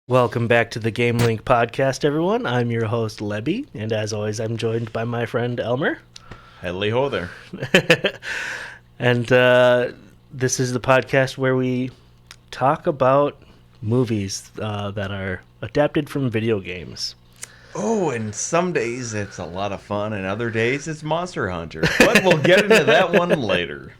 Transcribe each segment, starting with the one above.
Welcome back to the GameLink podcast, everyone. I'm your host, Lebbi, and as always, I'm joined by my friend Elmer. Helly ho there. And this is the podcast where we talk about movies that are adapted from video games. Oh, and some days it's a lot of fun, and other days it's Monster Hunter. But we'll get into that one later.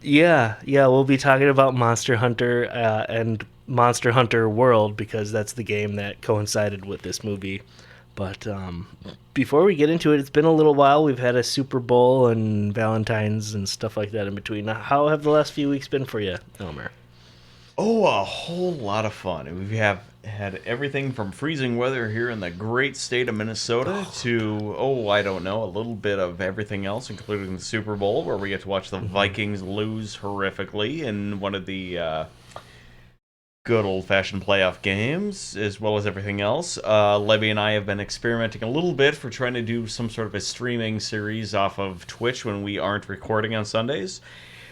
Yeah, we'll be talking about Monster Hunter and Monster Hunter World because that's the game that coincided with this movie. But before we get into it, it's been a little while. We've had a Super Bowl and Valentine's and stuff like that in between. How have the last few weeks been for you, Elmer? Oh, a whole lot of fun. We have had everything from freezing weather here in the great state of Minnesota to, I don't know, a little bit of everything else, including the Super Bowl, where we get to watch the Vikings lose horrifically in one of the good old-fashioned playoff games, as well as everything else. Lebbi and I have been experimenting a little bit for trying to do some sort of a streaming series off of Twitch when we aren't recording on Sundays.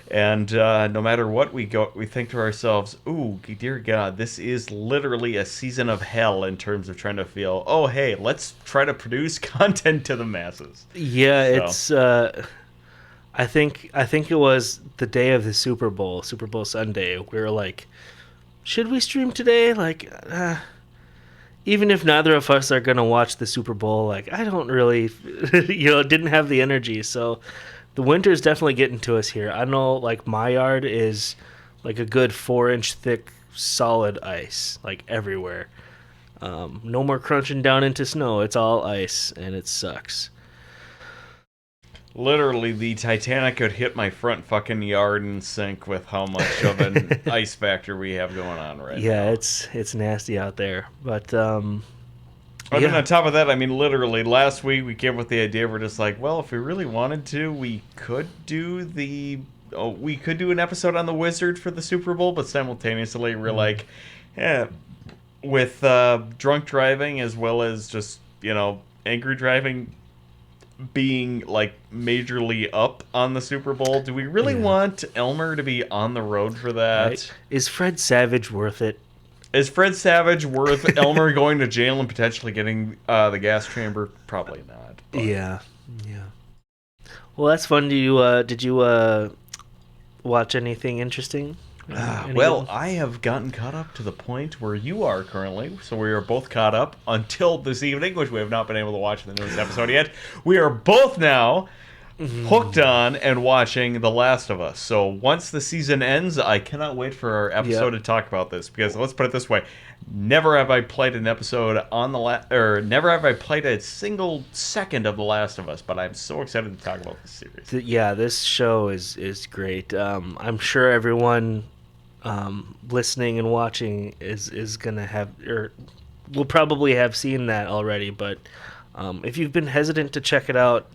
And no matter what we think to ourselves, ooh, dear God, this is literally a season of hell in terms of trying to feel, oh, hey, let's try to produce content to the masses. Yeah, so. I think it was the day of the Super Bowl Sunday. We were like, should we stream today? Like, even if neither of us are going to watch the Super Bowl, like, I don't really, didn't have the energy, so... The winter's definitely getting to us here. I know, like, my yard is, like, a good 4-inch thick solid ice, like, everywhere. No more crunching down into snow. It's all ice, and it sucks. Literally, the Titanic could hit my front fucking yard and sink with how much of an ice factor we have going on right now. Yeah, it's nasty out there. But, And then on top of that, I mean, literally, last week we came up with the idea. We're just like, well, if we really wanted to, we could do an episode on the Wizard for the Super Bowl, but simultaneously we're like, yeah, with drunk driving as well as just, angry driving being, like, majorly up on the Super Bowl, do we really want Elmer to be on the road for that? Right. Is Fred Savage worth it? Is Fred Savage worth Elmer going to jail and potentially getting the gas chamber? Probably not. But. Yeah. Well, that's fun. Did you watch anything interesting? Well, I have gotten caught up to the point where you are currently. So we are both caught up until this evening, which we have not been able to watch the newest episode yet. We are both now hooked on and watching The Last of Us. So once the season ends, I cannot wait for our episode to talk about this, because let's put it this way: never have I played an episode on never have I played a single second of The Last of Us. But I'm so excited to talk about this series. Yeah, this show is great. I'm sure everyone listening and watching is gonna have, or will probably have seen that already. But if you've been hesitant to check it out,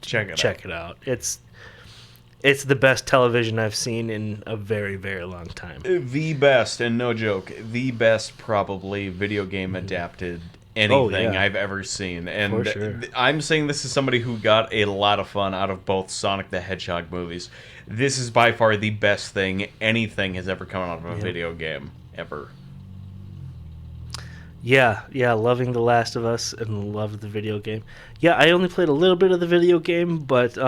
check it out. It's the best television I've seen in a very, very long time. The best, and no joke, the best probably video game adapted anything I've ever seen. And for sure. I'm saying this is somebody who got a lot of fun out of both Sonic the Hedgehog movies. This is by far the best thing anything has ever come out of a video game, ever. Yeah, loving The Last of Us and loved the video game. Yeah, I only played a little bit of the video game, but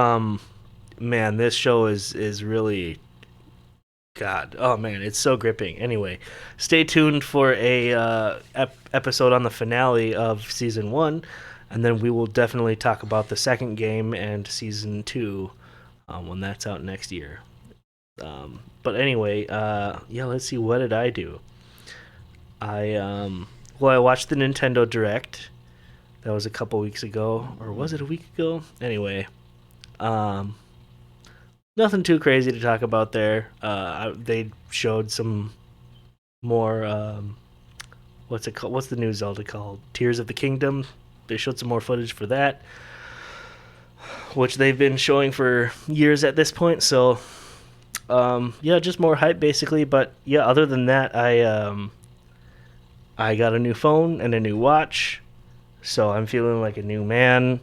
man, this show is really, God, oh man, it's so gripping. Anyway, stay tuned for a episode on the finale of season 1, and then we will definitely talk about the second game and season 2 when that's out next year. But anyway, let's see, what did I do? I watched the Nintendo Direct. That was a couple weeks ago. Or was it a week ago? Anyway. Nothing too crazy to talk about there. They showed some more... what's it called? What's the new Zelda called? Tears of the Kingdom. They showed some more footage for that, which they've been showing for years at this point. So, just more hype, basically. But, yeah, other than that, I got a new phone and a new watch, so I'm feeling like a new man.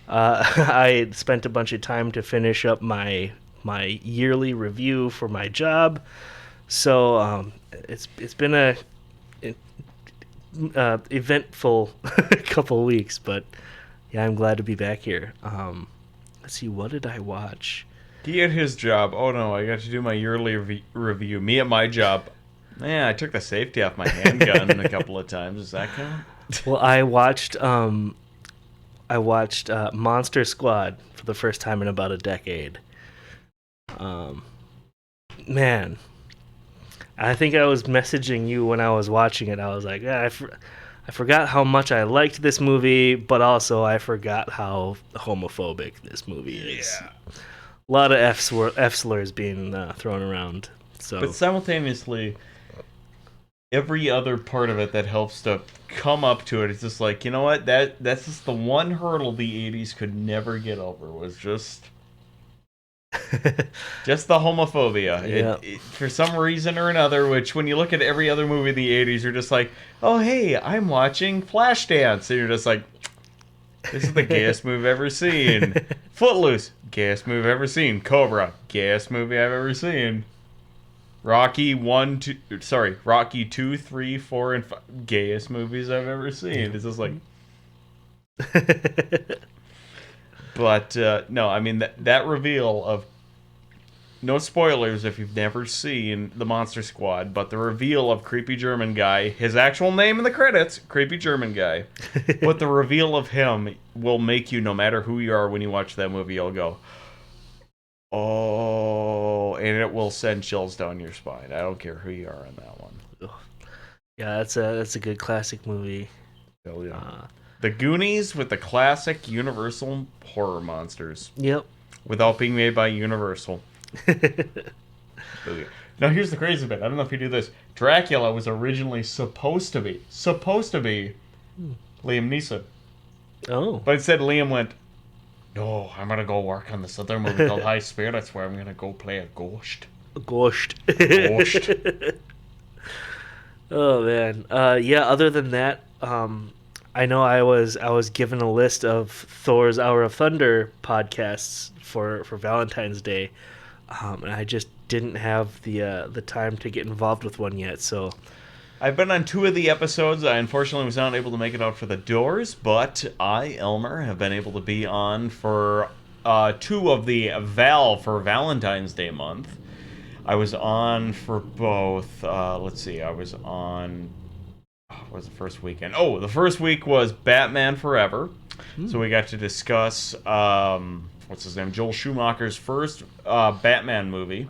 I spent a bunch of time to finish up my yearly review for my job, so it's been eventful couple of weeks, but yeah, I'm glad to be back here. Let's see, what did I watch? He at his job. Oh no, I got to do my yearly review. Me at my job. Yeah, I took the safety off my handgun a couple of times. Does that count? Well, I watched Monster Squad for the first time in about a decade. Um, Man, I think I was messaging you when I was watching it. I was like, yeah, I forgot how much I liked this movie, but also I forgot how homophobic this movie is. Yeah. A lot of F slurs being thrown around. So, But simultaneously, every other part of it that helps to come up to it is just like, you know what? That's just the one hurdle the '80s could never get over was just the homophobia. yeah. For some reason or another, which when you look at every other movie in the '80s, you're just like, oh hey, I'm watching Flashdance, and you're just like, this is the gayest movie I've ever seen. Footloose, gayest movie I've ever seen. Cobra, gayest movie I've ever seen. Rocky 2, 3, 4, and 5, gayest movies I've ever seen. It's just like, but no, I mean that reveal of no spoilers if you've never seen the Monster Squad, but the reveal of Creepy German Guy, his actual name in the credits, Creepy German Guy, but the reveal of him will make you, no matter who you are, when you watch that movie, you'll go, oh, and it will send chills down your spine. I don't care who you are on that one. Yeah, that's a good classic movie. Hell yeah. The Goonies with the classic Universal horror monsters. Yep. Without being made by Universal. Now here's the crazy bit. I don't know if you do this. Dracula was originally supposed to be Liam Neeson. Oh. But instead Liam went, no, I'm gonna go work on this other movie called High Spirits where I'm gonna go play a ghost. Ghost. Ghost. Oh man. Yeah, other than that, I know I was given a list of Thor's Hour of Thunder podcasts for Valentine's Day. And I just didn't have the time to get involved with one yet. So I've been on 2 of the episodes. I unfortunately was not able to make it out for the Doors, but I, Elmer, have been able to be on for 2 of the Val for Valentine's Day month. I was on for both. Let's see. I was on. What was the first weekend? Oh, the first week was Batman Forever. So we got to discuss. What's his name? Joel Schumacher's first Batman movie,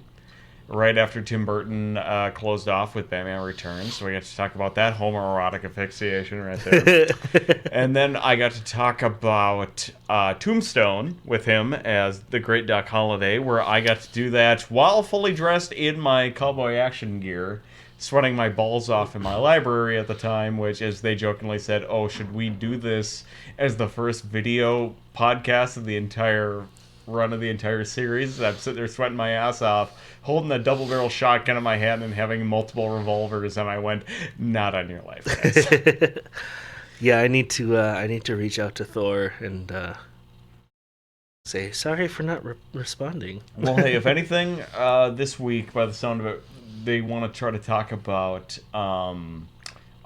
right after Tim Burton closed off with Batman Returns. So we got to talk about that homoerotic asphyxiation right there. And then I got to talk about Tombstone with him as the Great Doc Holliday, where I got to do that while fully dressed in my cowboy action gear, sweating my balls off in my library at the time, which, as they jokingly said, oh, should we do this as the first video podcast of the entire run of the entire series? I'm sitting there sweating my ass off, holding a double-barrel shotgun in my hand and having multiple revolvers, and I went, not on your life, guys. yeah, I need to reach out to Thor and say sorry for not responding. Well, hey, if anything, this week, by the sound of it, they want to try to talk about Island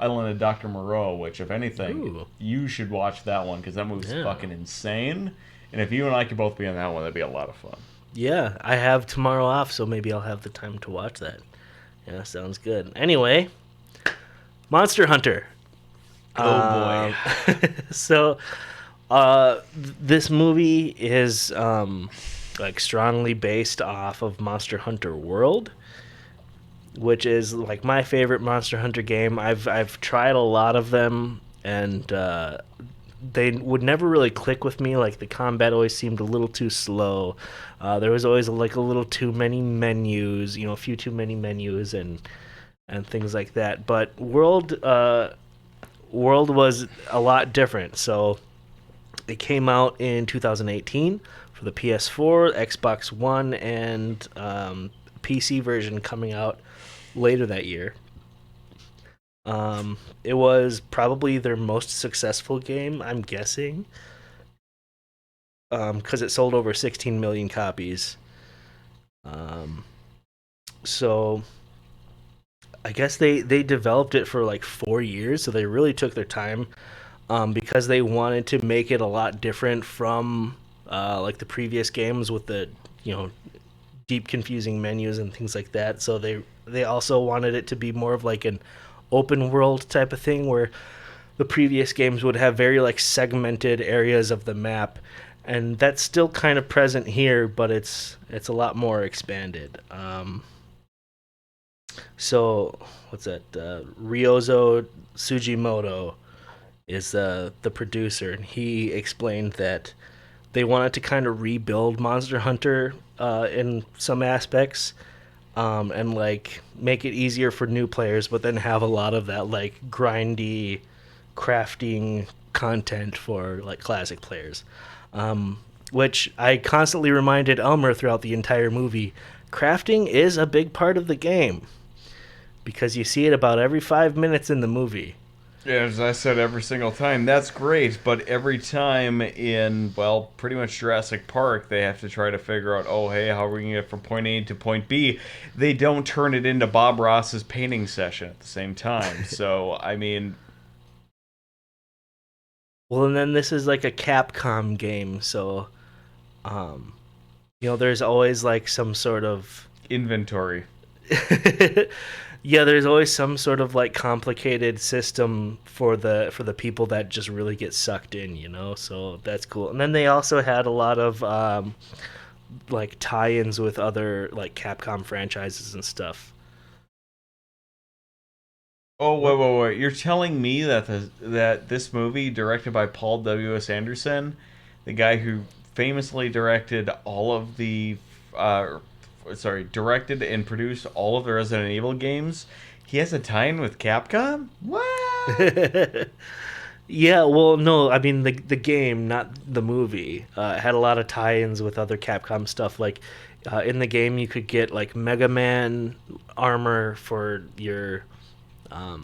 of Dr. Moreau, which, if anything, you should watch that one, because that movie's fucking insane. And if you and I could both be on that one, that'd be a lot of fun. Yeah, I have tomorrow off, so maybe I'll have the time to watch that. Yeah, sounds good. Anyway, Monster Hunter. Oh, boy. So, this movie is like strongly based off of Monster Hunter World, which is like my favorite Monster Hunter game. I've tried a lot of them, and they would never really click with me. Like, the combat always seemed a little too slow. There was always like a little too many menus, a few too many menus and things like that. But World was a lot different. So it came out in 2018 for the PS4, Xbox One, and PC version coming out later that year. It was probably their most successful game, I'm guessing, because it sold over 16 million copies. So I guess they developed it for like 4 years, so they really took their time, because they wanted to make it a lot different from like the previous games with the you know deep confusing menus and things like that. So they also wanted it to be more of like an open world type of thing where the previous games would have very like segmented areas of the map, and that's still kind of present here, but it's a lot more expanded. So what's that? Ryozo Sugimoto is the producer, and he explained that they wanted to kind of rebuild Monster Hunter in some aspects, and like make it easier for new players, but then have a lot of that like grindy, crafting content for like classic players. Which I constantly reminded Elmer throughout the entire movie. Crafting is a big part of the game because you see it about every 5 minutes in the movie. Yeah, as I said every single time, that's great, but every time in, well, pretty much Jurassic Park, they have to try to figure out, oh, hey, how are we going to get from point A to point B? They don't turn it into Bob Ross's painting session at the same time. So, I mean, Well, and then this is like a Capcom game, so um, there's always like some sort of inventory. yeah, there's always some sort of like complicated system for the people that just really get sucked in. So that's cool. And then they also had a lot of like tie-ins with other like Capcom franchises and stuff. Oh, What? wait. You're telling me that that this movie, directed by Paul W.S. Anderson, the guy who famously directed all of the, directed and produced all of the Resident Evil games, he has a tie-in with Capcom? What? Yeah, well, no, I mean the game, not the movie, had a lot of tie-ins with other Capcom stuff. Like in the game, you could get like Mega Man armor for your what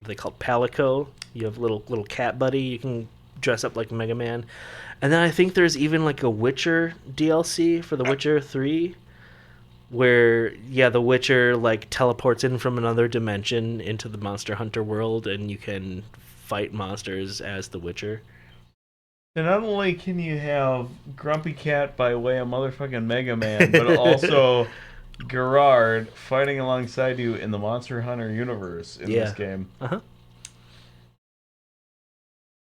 they call Palico. You have little cat buddy. You can dress up like Mega Man, and then I think there's even like a Witcher DLC for The Witcher 3, where yeah, the Witcher like teleports in from another dimension into the Monster Hunter world, and you can fight monsters as the Witcher. And not only can you have Grumpy Cat by way of motherfucking Mega Man, but also Gerard fighting alongside you in the Monster Hunter universe in this Yeah. game. Uh huh.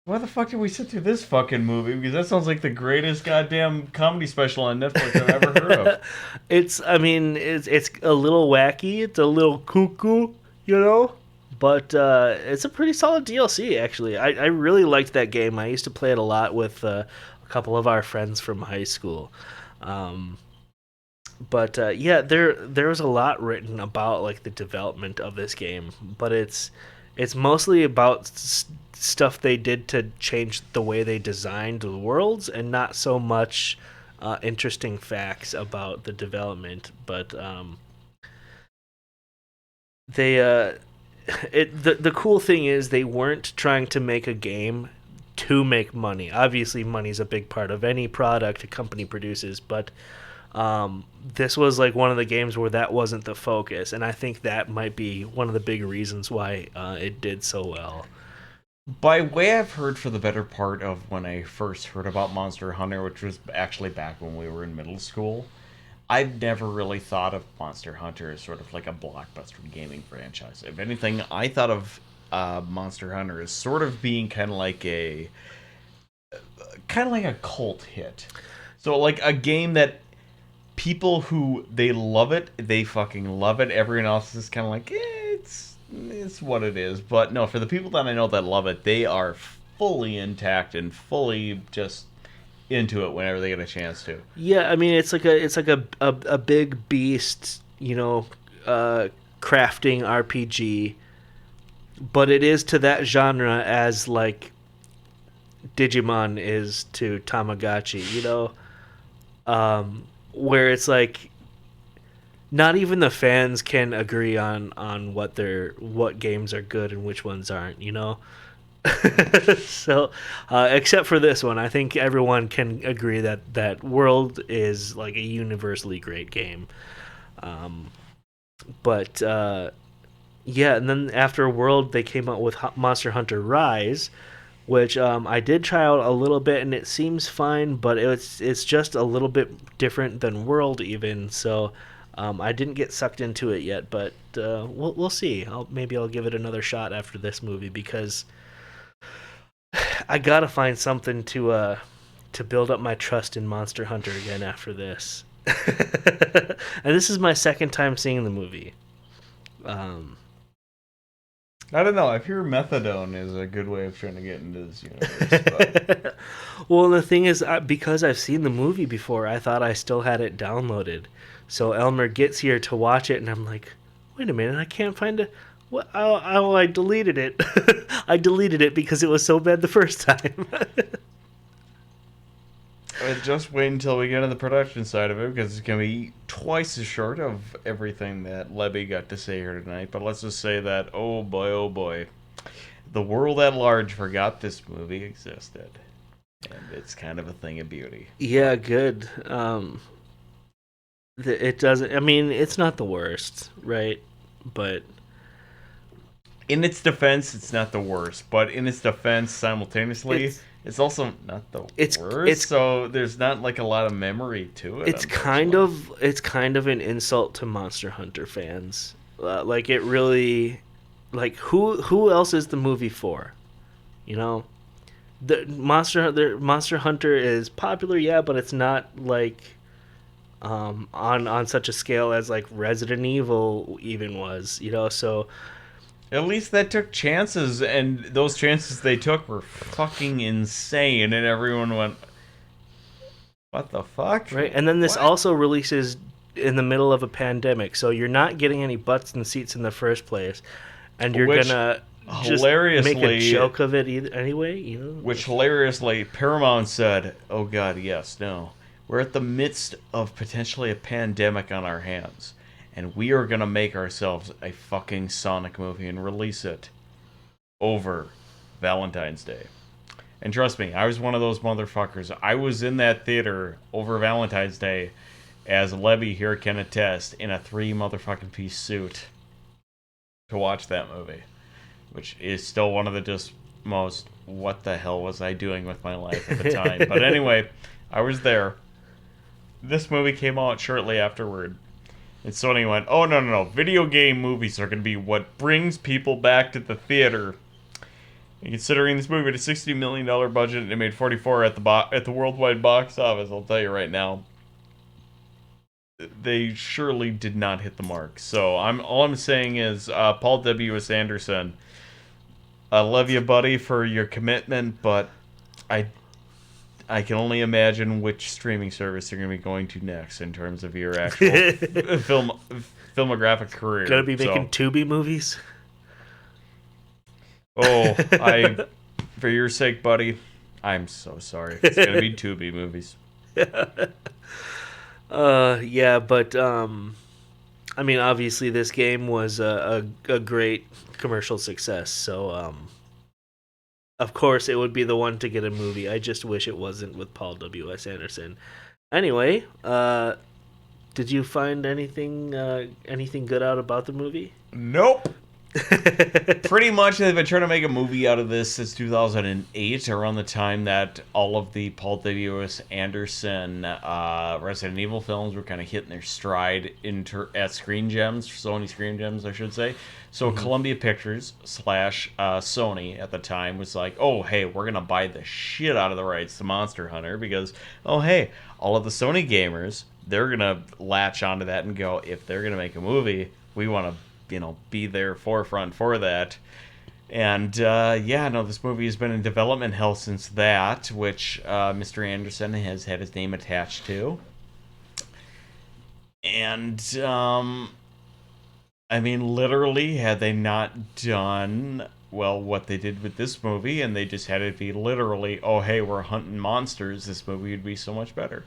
Why the fuck did we sit through this fucking movie? Because that sounds like the greatest goddamn comedy special on Netflix I've ever heard of. I mean, it's a little wacky. It's a little cuckoo, you know. But it's a pretty solid DLC, actually. I really liked that game. I used to play it a lot with a couple of our friends from high school. Um, but yeah, there was a lot written about like the development of this game, but it's mostly about stuff they did to change the way they designed the worlds, and not so much interesting facts about the development. But they the cool thing is they weren't trying to make a game to make money. Obviously, money's a big part of any product a company produces, but this was like one of the games where that wasn't the focus, and I think that might be one of the big reasons why it did so well. By way I've heard for the better part of when I first heard about Monster Hunter, which was actually back when we were in middle school, I've never really thought of Monster Hunter as sort of like a blockbuster gaming franchise. If anything, I thought of Monster Hunter as sort of being kind of like a cult hit. So like a game that people who they love it, they fucking love it. Everyone else is kind of like, it's what it is. But no, for the people that I know that love it, they are fully intact and fully just into it whenever they get a chance to. Yeah, I mean it's like a big beast, crafting RPG, but it is to that genre as like Digimon is to Tamagotchi, where it's like not even the fans can agree on what games are good and which ones aren't. So, except for this one, I think everyone can agree that World is like a universally great game. But Yeah, and then after World, they came out with Monster Hunter Rise, which I did try out a little bit, and it seems fine, but it's just a little bit different than World even. So I didn't get sucked into it yet, but we'll see. Maybe I'll give it another shot after this movie because I gotta find something to build up my trust in Monster Hunter again after this. And this is my second time seeing the movie. Um, I don't know. I hear methadone is a good way of trying to get into this universe, but well, the thing is, because I've seen the movie before, I thought I still had it downloaded. So Elmer gets here to watch it, and I'm like, wait a minute, I can't find it. What? Oh, I deleted it. I deleted it because it was so bad the first time. just wait until we get to the production side of it because it's going to be twice as short of everything that Lebbi got to say here tonight. But let's just say that, oh boy, the world at large forgot this movie existed. And it's kind of a thing of beauty. Yeah, good. It doesn't. I mean, it's not the worst, right? But In its defense, it's not the worst. But in its defense, simultaneously, it's also not the worst. So there's not like a lot of memory to it. It's kind of an insult to Monster Hunter fans. Like it really, like who else is the movie for? You know, the Monster Hunter is popular, yeah, but it's not like on such a scale as like Resident Evil even was. You know, so At least that took chances, and those chances they took were fucking insane, and everyone went, what the fuck? right. And then this What? also releases in the middle of a pandemic, so you're not getting any butts and seats in the first place, and you're Which, gonna just hilariously, make a joke of it either, anyway. You know, which hilariously, Paramount said, oh god, yes, no. We're at the midst of potentially a pandemic on our hands, and we are gonna make ourselves a fucking Sonic movie and release it over Valentine's Day. And trust me, I was one of those motherfuckers. I was in that theater over Valentine's Day, as Lebbi here can attest, in a 3 motherfucking piece suit to watch that movie, which is still one of the just most what the hell was I doing with my life at the time. But anyway, I was there. This movie came out shortly afterward. And Sony went, oh, no. Video game movies are going to be what brings people back to the theater. And considering this movie had a $60 million budget and it made 44 at the worldwide box office, I'll tell you right now, they surely did not hit the mark. So all I'm saying is, Paul W.S. Anderson, I love you, buddy, for your commitment, but I can only imagine which streaming service you're going to be going to next in terms of your actual filmographic career. gonna be making Tubi movies. Oh, for your sake, buddy, I'm so sorry. It's going to be Tubi movies. Yeah, but I mean, obviously, this game was a great commercial success. So, of course, it would be the one to get a movie. I just wish it wasn't with Paul W.S. Anderson. Anyway, did you find anything good out about the movie? Nope. Pretty much they've been trying to make a movie out of this since 2008, around the time that all of the Paul W.S. Anderson Resident Evil films were kind of hitting their stride at Screen Gems, Sony Screen Gems, I should say. So Columbia Pictures / Sony at the time was like, oh, hey, we're going to buy the shit out of the rights to Monster Hunter because, oh, hey, all of the Sony gamers, they're going to latch onto that and go, if they're going to make a movie, we want to be their forefront for that. And this movie has been in development hell since that, which Mr. Anderson has had his name attached to. And I mean, literally, had they not done what they did with this movie, and they just had it be literally, oh hey, we're hunting monsters, this movie would be so much better.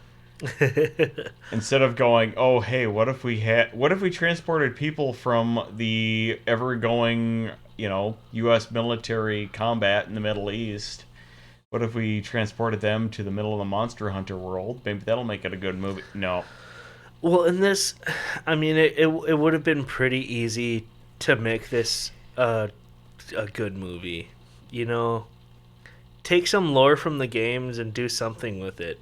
Instead of going, oh hey, what if we transported people from the ever-going, U.S. military combat in the Middle East? What if we transported them to the middle of the Monster Hunter world? Maybe that'll make it a good movie. No. Well, in this, I mean, it would have been pretty easy to make this a good movie. You know, take some lore from the games and do something with it.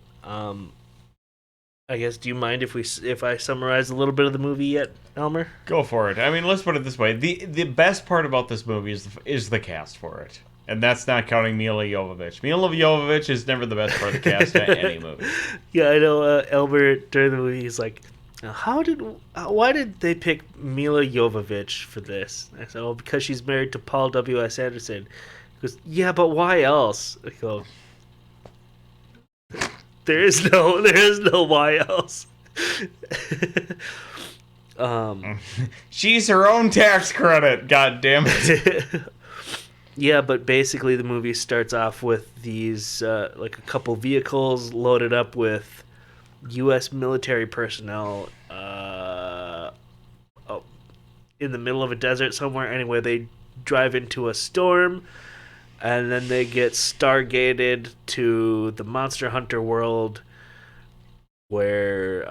I guess. Do you mind if I summarize a little bit of the movie yet, Elmer? Go for it. I mean, let's put it this way: the best part about this movie is the cast for it, and that's not counting Mila Jovovich. Mila Jovovich is never the best part of the cast in any movie. Yeah, I know. Elmer during the movie, he's like, why did they pick Mila Jovovich for this? I said, oh, because she's married to Paul W.S. Anderson. He goes, yeah, but why else? I go, there is no why else. She's her own tax credit. God damn it. Yeah, but basically the movie starts off with these like a couple vehicles loaded up with U.S. military personnel in the middle of a desert somewhere. Anyway, they drive into a storm, and then they get stargated to the Monster Hunter world, where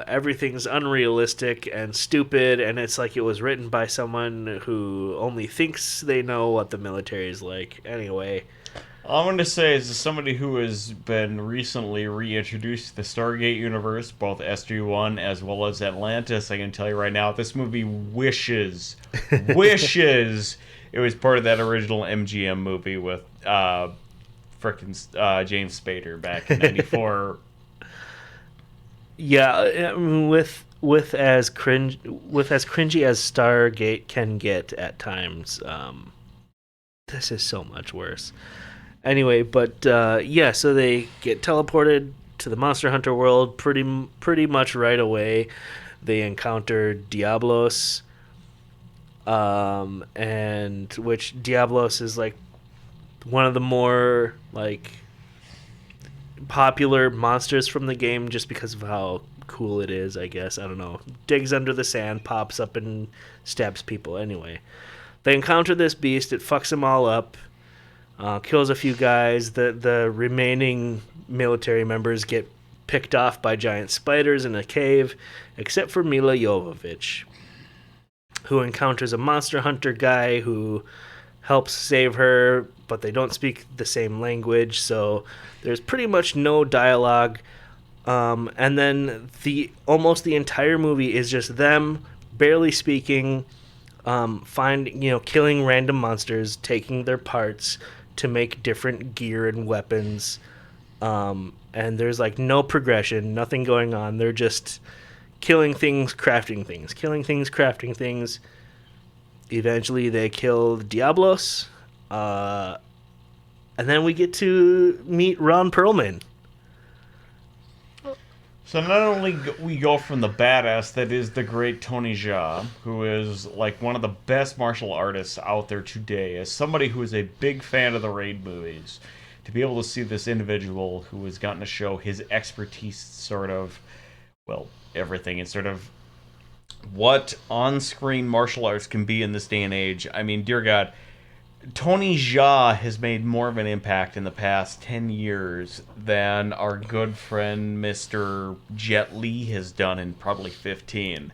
everything's unrealistic and stupid, and it's like it was written by someone who only thinks they know what the military is like. Anyway, all I'm going to say is, as somebody who has been recently reintroduced to the Stargate universe, both SG-1 as well as Atlantis, I can tell you right now, this movie wishes it was part of that original MGM movie with frickin' James Spader back in '94. Yeah, with as cringy as Stargate can get at times, this is so much worse. Anyway, but yeah, so they get teleported to the Monster Hunter world pretty much right away. They encounter Diablos, and which Diablos is like one of the more like popular monsters from the game just because of how cool it is, I guess. I don't know. Digs under the sand, pops up and stabs people. Anyway, they encounter this beast. It fucks them all up. Kills a few guys. The remaining military members get picked off by giant spiders in a cave, except for Mila Jovovich, who encounters a monster hunter guy who helps save her, but they don't speak the same language, so there's pretty much no dialogue. And then almost the entire movie is just them barely speaking, killing random monsters, taking their parts to make different gear and weapons. And there's like no progression, nothing going on. They're just killing things, crafting things, killing things, crafting things. Eventually they kill Diablos. And then we get to meet Ron Perlman. So not only we go from the badass that is the great Tony Jaa, who is like one of the best martial artists out there today, as somebody who is a big fan of the Raid movies, to be able to see this individual who has gotten to show his expertise, sort of, well, everything, and sort of what on-screen martial arts can be in this day and age. I mean, dear God, Tony Jaa has made more of an impact in the past 10 years than our good friend Mr. Jet Li has done in probably 15.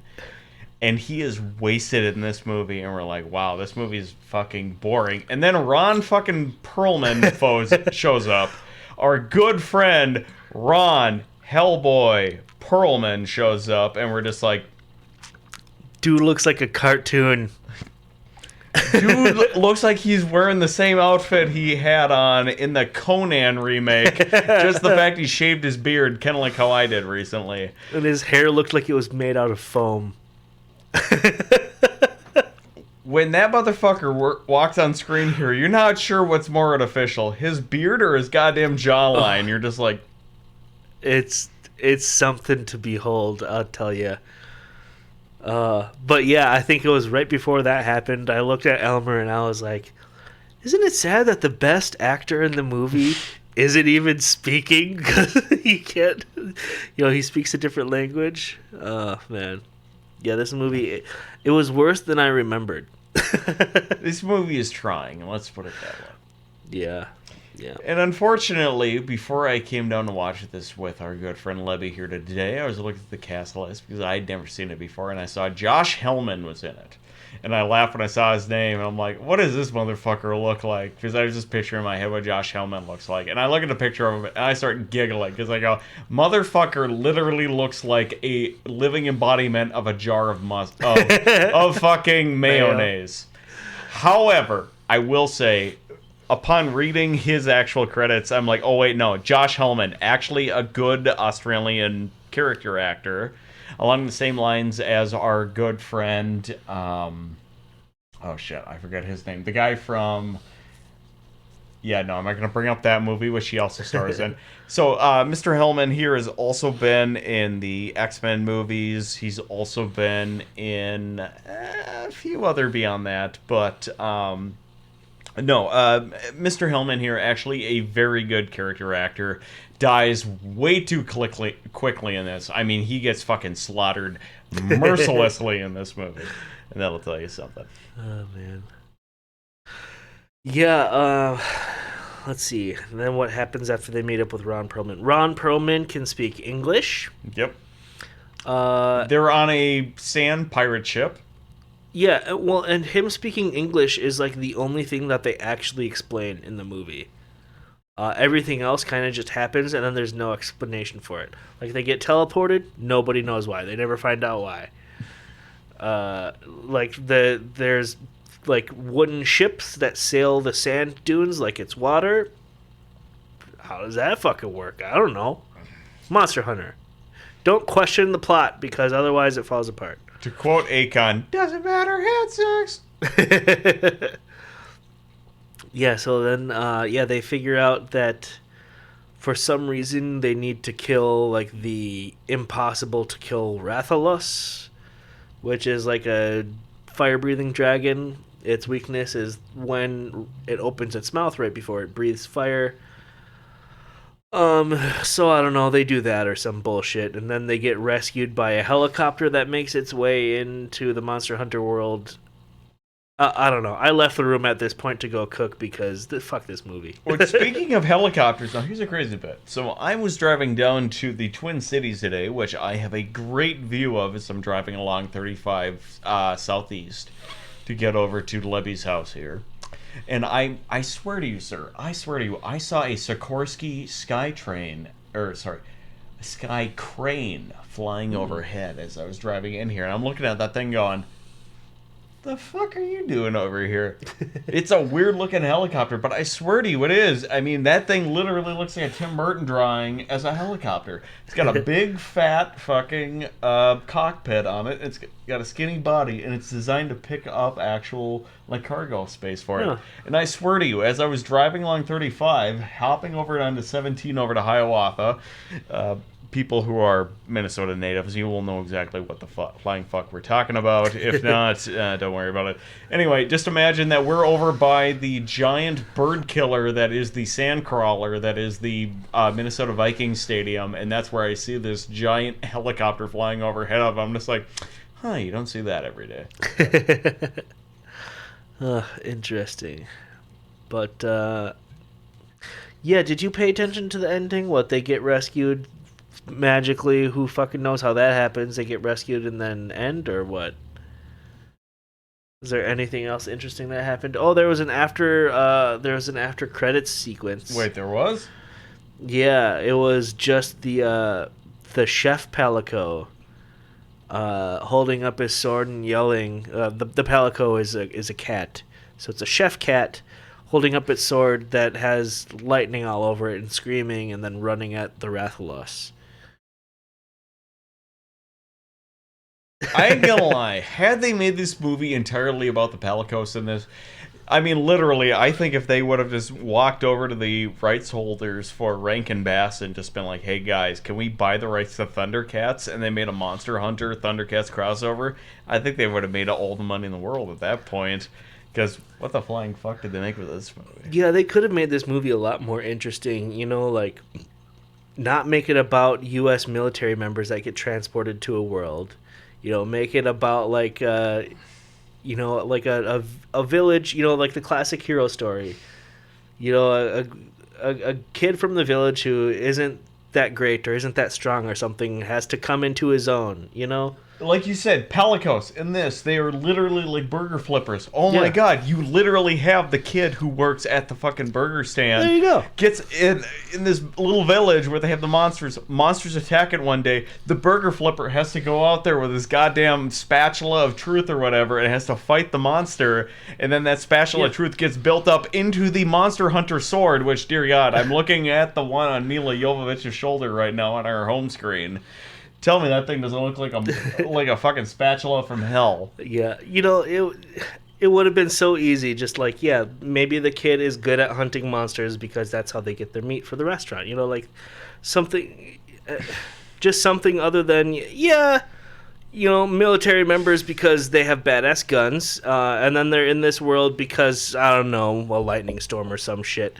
And he is wasted in this movie, and we're like, wow, this movie is fucking boring. And then Ron fucking Perlman shows up. Our good friend Ron Hellboy Perlman shows up, and we're just like, dude looks like a cartoon. Dude looks like he's wearing the same outfit he had on in the Conan remake. Just the fact he shaved his beard, kind of like how I did recently. And his hair looked like it was made out of foam. When that motherfucker walks on screen here, you're not sure what's more artificial, his beard or his goddamn jawline. You're just like... It's something to behold, I'll tell you. But yeah, I think it was right before that happened. I looked at Elmer and I was like, isn't it sad that the best actor in the movie isn't even speaking? Because he can't, he speaks a different language. Oh, man. Yeah, this movie, it was worse than I remembered. This movie is trying, let's put it that way. Yeah. Yeah. And unfortunately, before I came down to watch this with our good friend Lebbi here today, I was looking at the cast list because I had never seen it before, and I saw Josh Hellman was in it. And I laughed when I saw his name, and I'm like, what does this motherfucker look like? Because I was just picturing in my head what Josh Hellman looks like. And I look at a picture of him, and I start giggling because I go, motherfucker literally looks like a living embodiment of a jar of fucking mayonnaise. However, I will say, upon reading his actual credits, I'm like, oh wait, no, Josh Hellman, actually a good Australian character actor, along the same lines as our good friend. Oh shit, I forget his name. The guy from. Yeah, no, I'm not going to bring up that movie, which he also stars in. So, Mr. Hellman here has also been in the X-Men movies. He's also been in a few other beyond that, but no, Mr. Hellman here, actually a very good character actor, dies way too quickly in this. I mean, he gets fucking slaughtered mercilessly in this movie, and that'll tell you something. Oh man. Yeah. Let's see. And then what happens after they meet up with Ron Perlman? Ron Perlman can speak English. Yep. Uh, They're on a sand pirate ship. yeah. Well, and him speaking English is like the only thing that they actually explain in the movie. Everything else kind of just happens, and then there's no explanation for it. Like they get teleported, nobody knows why. They never find out why. There's like wooden ships that sail the sand dunes like it's water. How does that fucking work? I don't know. Monster Hunter. Don't question the plot because otherwise it falls apart. To quote Akon, doesn't matter, had sex. Yeah, so then they figure out that for some reason they need to kill like the impossible to kill Rathalos, which is like a fire-breathing dragon. Its weakness is when it opens its mouth right before it breathes fire. So I don't know, they do that or some bullshit, and then they get rescued by a helicopter that makes its way into the Monster Hunter world. I don't know. I left the room at this point to go cook because fuck this movie. Well, speaking of helicopters, now here's a crazy bit. So I was driving down to the Twin Cities today, which I have a great view of as I'm driving along 35 southeast to get over to Lebbi's house here. And I swear to you, sir, I swear to you, I saw a Sikorsky sky crane flying overhead as I was driving in here. And I'm looking at that thing going, the fuck are you doing over here? It's a weird looking helicopter, but I swear to you it is. I mean, that thing literally looks like a Tim Burton drawing as a helicopter. It's got a big fat fucking cockpit on it. It's got a skinny body, and it's designed to pick up actual like cargo space for it. Huh. And I swear to you, as I was driving along 35, hopping over onto 17 over to Hiawatha, people who are Minnesota natives, you will know exactly what the flying fuck we're talking about. If not, don't worry about it. Anyway, just imagine that we're over by the giant bird killer that is the Sandcrawler, that is the Minnesota Vikings stadium, and that's where I see this giant helicopter flying overhead of them. I'm just like, you don't see that every day. Interesting. But, yeah, did you pay attention to the ending? What, they get rescued magically? Who fucking knows how that happens? They get rescued and then end, or what? Is there anything else interesting that happened? Oh, there was an after credits sequence. Wait, there was? Yeah, it was just the chef Palico holding up his sword and yelling. The Palico is a cat, so it's a chef cat holding up its sword that has lightning all over it and screaming and then running at the Rathalos. I ain't gonna lie. Had they made this movie entirely about the Palicos in this, I mean, literally, I think if they would have just walked over to the rights holders for Rankin Bass and just been like, hey guys, can we buy the rights to Thundercats? And they made a Monster Hunter Thundercats crossover, I think they would have made all the money in the world at that point. Because what the flying fuck did they make with this movie? Yeah, they could have made this movie a lot more interesting, like not make it about U.S. military members that get transported to a world. Make it about like like a village, like the classic hero story. a kid from the village who isn't that great or isn't that strong or something has to come into his own, you know? Like you said, Palicos in this, they are literally like burger flippers. Oh my Yeah. god, you literally have the kid who works at the fucking burger stand. There you go. Gets in this little village where they have the monsters. Monsters attack it one day. The burger flipper has to go out there with his goddamn spatula of truth or whatever and has to fight the monster. And then that spatula of truth gets built up into the Monster Hunter sword, which, dear God, I'm looking at the one on Mila Jovovich's shoulder right now on our home screen. Tell me that thing doesn't look like a fucking spatula from hell. Yeah, you know, it would have been so easy, just like, yeah, maybe the kid is good at hunting monsters because that's how they get their meat for the restaurant. You know, like something, just something other than, yeah, you know, military members because they have badass guns, and then they're in this world because, I don't know, a lightning storm or some shit.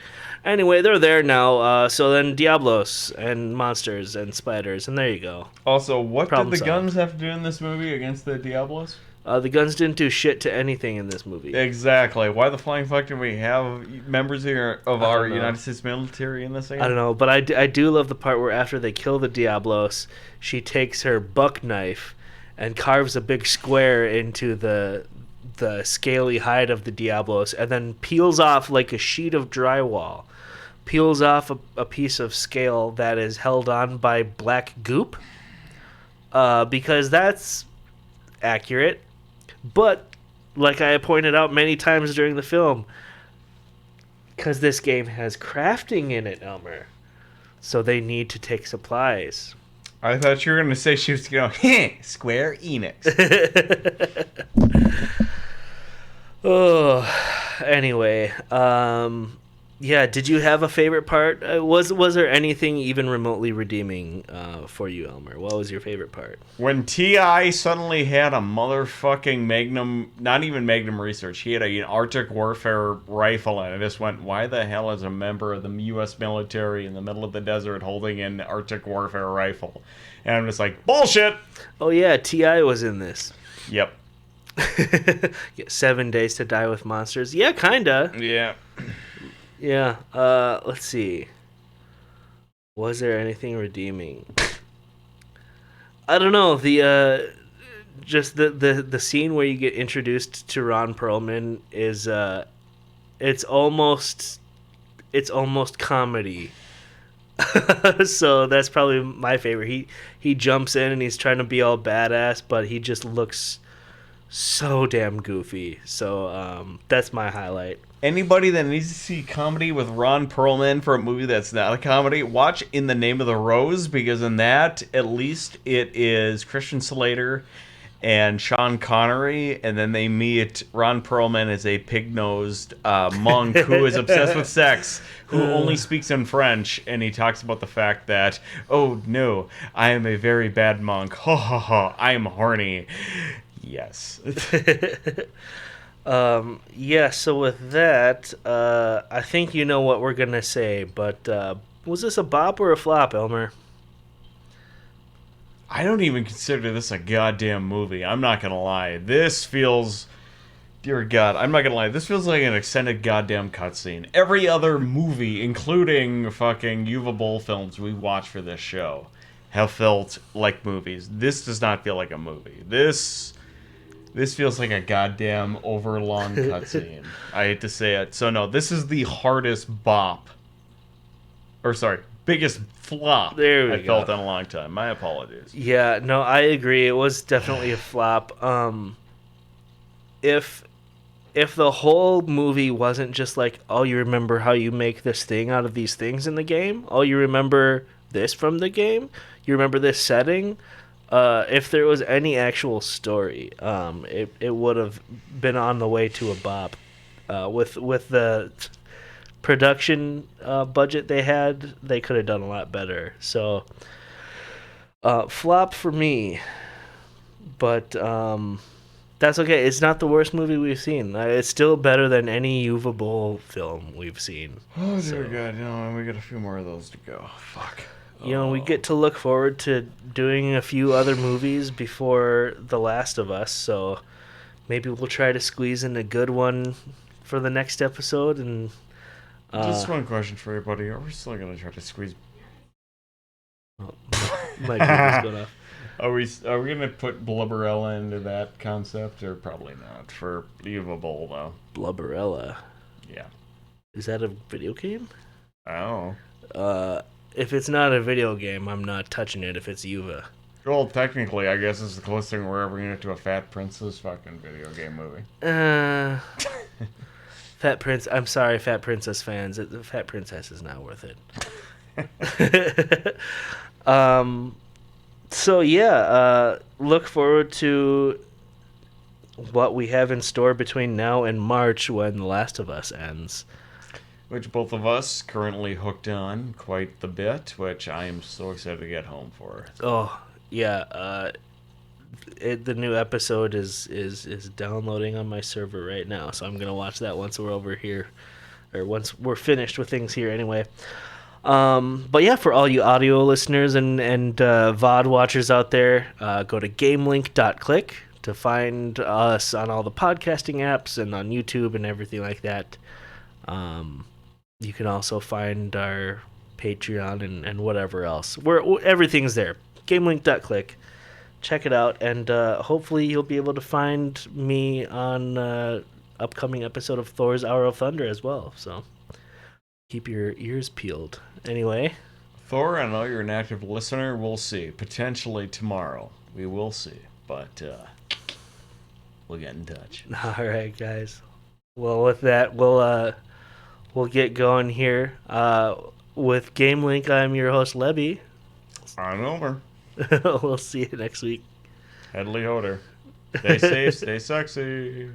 Anyway, they're there now, so then Diablos and monsters and spiders, and there you go. Also, what Problem did the solved. guns have to do in this movie against the Diablos? The guns didn't do shit to anything in this movie. Exactly. Why the flying fuck do we have members here of I our don't know. United States military in this thing? I don't know, but I do love the part where after they kill the Diablos, she takes her buck knife and carves a big square into the scaly hide of the Diablos and then peels off like a sheet of drywall. Peels off a piece of scale that is held on by black goop. Because that's accurate. But, like I pointed out many times during the film, because this game has crafting in it, Elmer. So they need to take supplies. I thought you were going to say she was going, Square Enix. Oh, anyway, yeah. Did you have a favorite part? Was there anything even remotely redeeming for you, Elmer? What was your favorite part? When T.I. suddenly had a motherfucking Magnum, not even Magnum Research, he had an Arctic Warfare rifle, and I just went, why the hell is a member of the U.S. military in the middle of the desert holding an Arctic Warfare rifle? And I'm just like, bullshit! Oh yeah, T.I. was in this. Yep. 7 Days to Die with Monsters. Yeah, kinda. Yeah. Yeah. Let's see. Was there anything redeeming? I don't know. The just the scene where you get introduced to Ron Perlman is it's almost comedy. So that's probably my favorite. He jumps in and he's trying to be all badass, but he just looks so damn goofy. So that's my highlight. Anybody that needs to see comedy with Ron Perlman for a movie that's not a comedy, watch In the Name of the Rose, because in that, at least it is Christian Slater and Sean Connery, and then they meet Ron Perlman as a pig-nosed monk who is obsessed with sex, who only speaks in French, and he talks about the fact that, oh no, I am a very bad monk, ha ha ha, I am horny. Yes. Yeah, so with that, I think you know what we're gonna say, but was this a bop or a flop, Elmer? I don't even consider this a goddamn movie. I'm not gonna lie. This feels... Dear God, I'm not gonna lie. This feels like an extended goddamn cutscene. Every other movie, including fucking Yuva Bowl films we watch for this show, have felt like movies. This does not feel like a movie. This feels like a goddamn overlong cutscene. I hate to say it. So no, this is the hardest bop. Or sorry, biggest flop There we I go. felt in a long time. My apologies. Yeah, no, I agree. It was definitely a flop. If the whole movie wasn't just like, oh, you remember how you make this thing out of these things in the game? Oh, you remember this from the game? You remember this setting? If there was any actual story, it would have been on the way to a bop. With the production budget they had, they could have done a lot better. So, flop for me. But that's okay. It's not the worst movie we've seen. It's still better than any Yuva Bowl film we've seen. Oh, dear So- God. We got a few more of those to go. Fuck. You know, we get to look forward to doing a few other movies before The Last of Us, so maybe we'll try to squeeze in a good one for the next episode. And Just one question for you, buddy. Are we still gonna try to squeeze? Oh, my Google's going off. Are we gonna put Blubberella into that concept, or probably not? For Eva Bowl though. Blubberella. Yeah. Is that a video game? Oh. If it's not a video game, I'm not touching it if it's Yuva. Well, technically, I guess it's the closest thing we're ever gonna get to a Fat Princess fucking video game movie. Fat Prince. I'm sorry, Fat Princess fans. The Fat Princess is not worth it. So yeah, look forward to what we have in store between now and March when The Last of Us ends. Which both of us currently hooked on quite the bit, which I am so excited to get home for. Oh yeah, the new episode is downloading on my server right now, so I'm gonna watch that once we're over here, or once we're finished with things here anyway. But yeah, for all you audio listeners and VOD watchers out there, go to gamelink.click to find us on all the podcasting apps and on YouTube and everything like that. You can also find our Patreon and whatever else. Everything's there. Gamelink.click. Check it out, and hopefully you'll be able to find me on upcoming episode of Thor's Hour of Thunder as well. So keep your ears peeled. Anyway, Thor, I know you're an active listener. We'll see. Potentially tomorrow. We will see. But we'll get in touch. All right, guys. Well, with that, we'll get going here. With GameLink, I'm your host, Lebbi. I'm Homer. We'll see you next week. Headley Hodor. Stay safe, stay sexy.